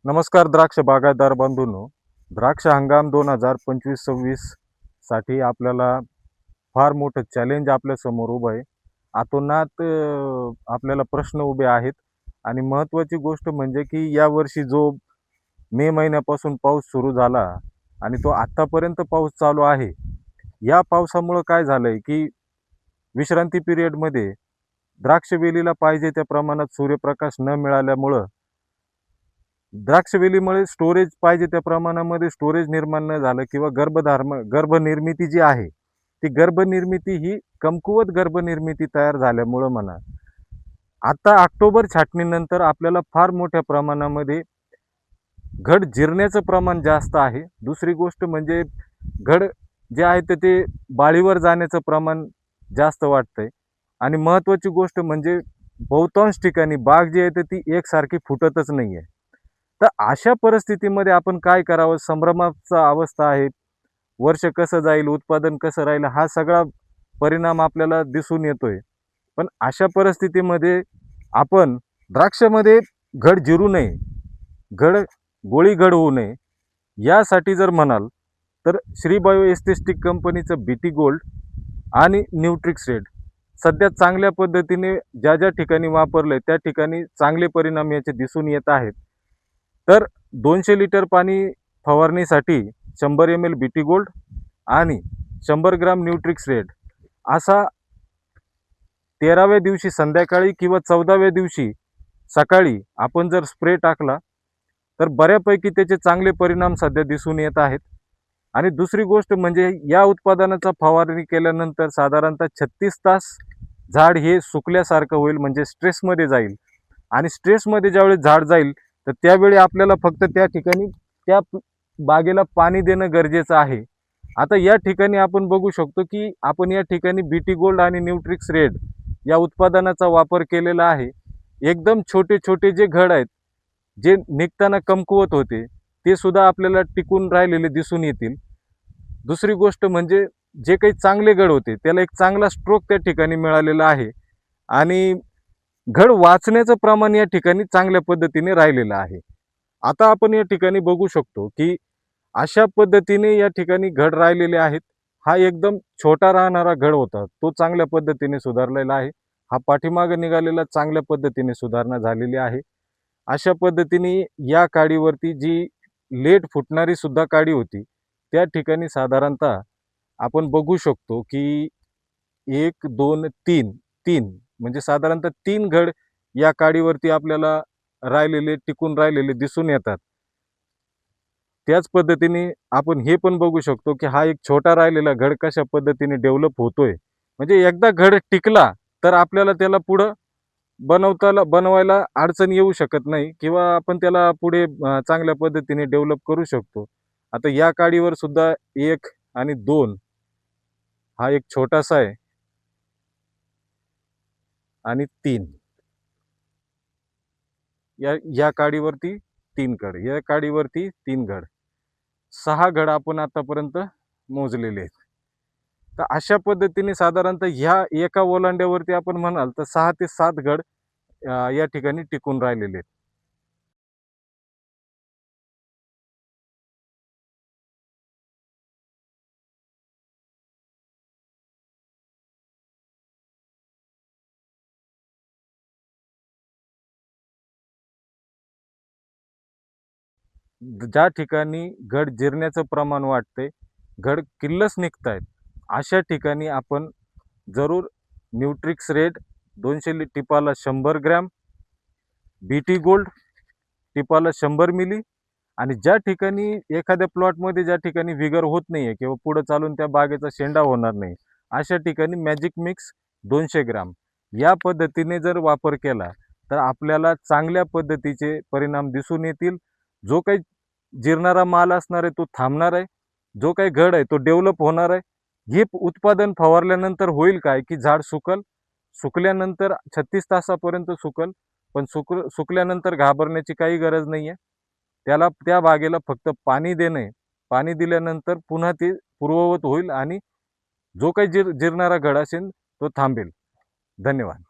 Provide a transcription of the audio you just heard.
नमस्कार द्राक्ष बागायतदार बंधूंनो. द्राक्ष हंगाम 2025-26 साठी आपल्याला फार मोठं चॅलेंज आपल्या समोर उभं आहे. अतोनात आपल्याला प्रश्न उभे आहेत आणि महत्त्वाची गोष्ट म्हणजे की यावर्षी जो मे महिन्यापासून पाऊस सुरू झाला आणि तो आत्तापर्यंत पाऊस चालू आहे. या पावसामुळं काय झालंय की विश्रांती पिरियडमध्ये द्राक्षवेलीला पाहिजे त्या प्रमाणात सूर्यप्रकाश न मिळाल्यामुळं द्राक्षवेलीमुळे स्टोरेज पाहिजे त्या प्रमाणामध्ये स्टोरेज निर्माण न झालं किंवा गर्भनिर्मिती जी आहे ती गर्भनिर्मिती ही कमकुवत गर्भनिर्मिती तयार झाल्यामुळं म्हणा आता ऑक्टोबर छाटणीनंतर आपल्याला फार मोठ्या प्रमाणामध्ये घड जिरण्याचं प्रमाण जास्त आहे. दुसरी गोष्ट म्हणजे घड जे आहे ते बाळीवर जाण्याचं प्रमाण जास्त वाटतंय आणि महत्त्वाची गोष्ट म्हणजे बहुतांश ठिकाणी बाग जी आहे ती एकसारखी फुटतच नाही आहे. तर अशा परिस्थितीमध्ये आपण काय करावं? संभ्रमाचा अवस्था आहे. वर्ष कसं जाईल, उत्पादन कसं राहील, हा सगळा परिणाम आपल्याला दिसून येतोय. पण अशा परिस्थितीमध्ये आपण द्राक्षामध्ये घड जिरू नये, घड गोळी घड होऊ नये, यासाठी जर म्हणाल तर श्री बायो एस्थेटिक कंपनीचं बीटी गोल्ड आणि न्यूट्रिक्स रेड सध्या चांगल्या पद्धतीने ज्या ज्या ठिकाणी वापरलंय त्या ठिकाणी चांगले परिणाम याचे दिसून येत आहेत. तर 200 लिटर पाणी फवारणीसाठी 100 ml बीटी गोल्ड आणि 100 ग्राम न्यूट्रिक्स रेड असा 13व्या दिवशी संध्याकाळी किंवा 14व्या दिवशी सकाळी आपण जर स्प्रे टाकला तर बऱ्यापैकी त्याचे चांगले परिणाम सध्या दिसून येत आहेत. आणि दुसरी गोष्ट म्हणजे या उत्पादनाचा फवारणी केल्यानंतर साधारणतः 36 तास झाड हे सुकल्यासारखं होईल, म्हणजे स्ट्रेसमध्ये जाईल. आणि स्ट्रेसमध्ये ज्यावेळी झाड जाईल तर त्यावेळी आपल्याला फक्त त्या ठिकाणी त्या बागेला पाणी देणं गरजेचं आहे. आता या ठिकाणी आपण बघू शकतो की आपण या ठिकाणी बीटी गोल्ड आणि न्यूट्रिक्स रेड या उत्पादनाचा वापर केलेला आहे. एकदम छोटे छोटे जे घड आहेत, जे निघताना कमकुवत होते, ते सुद्धा आपल्याला टिकून राहिलेले दिसून येतील. दुसरी गोष्ट म्हणजे जे काही चांगले घड होते त्याला एक चांगला स्ट्रोक त्या ठिकाणी मिळालेला आहे आणि घड वाचण्याचं प्रमाण या ठिकाणी चांगल्या पद्धतीने राहिलेलं आहे. आता आपण या ठिकाणी बघू शकतो की अशा पद्धतीने या ठिकाणी घड राहिलेले आहेत. हा एकदम छोटा राहणारा घड होता, तो चांगल्या पद्धतीने सुधारलेला आहे. हा पाठीमागे निघालेला चांगल्या पद्धतीने सुधारणा झालेली आहे. अशा पद्धतीने या काडीवरती जी लेट फुटणारी सुद्धा काडी होती त्या ठिकाणी साधारणतः आपण बघू शकतो की 1, 2, 3 3 म्हणजे साधारणतः 3 घड या काडीवरती आपल्याला राहिलेले टिकून राहिलेले दिसून येतात. त्याच पद्धतीने आपण हे पण बघू शकतो की हा एक छोटा राहिलेला घड कशा पद्धतीने डेव्हलप होतोय. म्हणजे एकदा घड टिकला तर आपल्याला त्याला पुढं बनवायला अडचण येऊ शकत नाही किंवा आपण त्याला पुढे चांगल्या पद्धतीने डेव्हलप करू शकतो. आता या काडीवर सुद्धा 1 आणि 2 हा एक छोटासा आहे आणि 3 या काडीवरती 3 घड, या काडीवरती 3 घड, 6 घड आपण आतापर्यंत मोजलेले आहेत. तर अशा पद्धतीने साधारणतः ह्या एका ओलांड्यावरती आपण म्हणाल तर 6 ते 7 घड या ठिकाणी टिकून राहिलेले आहेत. ज्या ठिकाणी घड जिरण्याचं प्रमाण वाढते, घड किल्लस निघतायत, अशा ठिकाणी आपण जरूर न्यूट्रिक्स रेड 200 टिपाला 100 ग्रॅम, बीटी गोल्ड टिपाला 100 मिली आणि ज्या ठिकाणी एखाद्या प्लॉटमध्ये ज्या ठिकाणी विगर होत नाहीये किंवा पुढे चालून त्या बागेचा शेंडा होणार नाही, अशा ठिकाणी मॅजिक मिक्स 200 ग्राम या पद्धतीने जर वापर केला तर आपल्याला चांगल्या पद्धतीचे परिणाम दिसून येतील. जो काही जिरणारा माल असणार आहे तो थांबणार आहे, जो काही घड आहे तो डेव्हलप होणार आहे. हे उत्पादन फवारल्यानंतर होईल काय की झाड सुकल्यानंतर 36 तासापर्यंत सुकल, पण सुकल्यानंतर घाबरण्याची काही गरज नाही आहे. त्याला त्या बागेला फक्त पाणी देणे, पाणी दिल्यानंतर पुन्हा ते पूर्ववत होईल आणि जो काही जिरणारा घड असेल तो थांबेल. धन्यवाद.